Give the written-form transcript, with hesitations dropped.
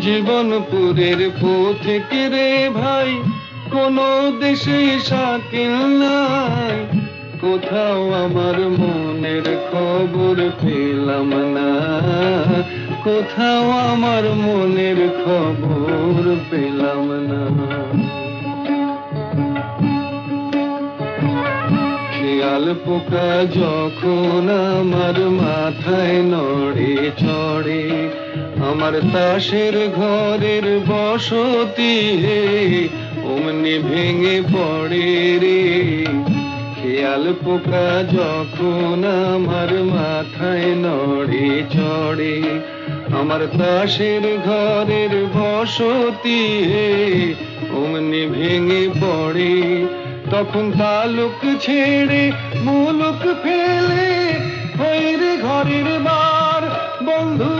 জীবনপুরের পথিকে রে ভাই, কোনো দেশে শাকিল নাই। কোথাও আমার মনের খবর পেলাম না, কোথাও আমার মনের খবর পেলাম না। শিয়াল পোকা যখন আমার মাথায় নড়ে চড়ে, আমার তাসের ঘরের বসতি অমনি ভেঙে পড়ে রে। শিয়াল পোকা যখন আমার মাথায় নড়ে চড়ে, আমার তাসের ঘরের বসতি অমনি ভেঙে পড়ে। তখন তালুক ছেড়ে মুলুক ফেলে হই রে ঘরের বার, বন্ধু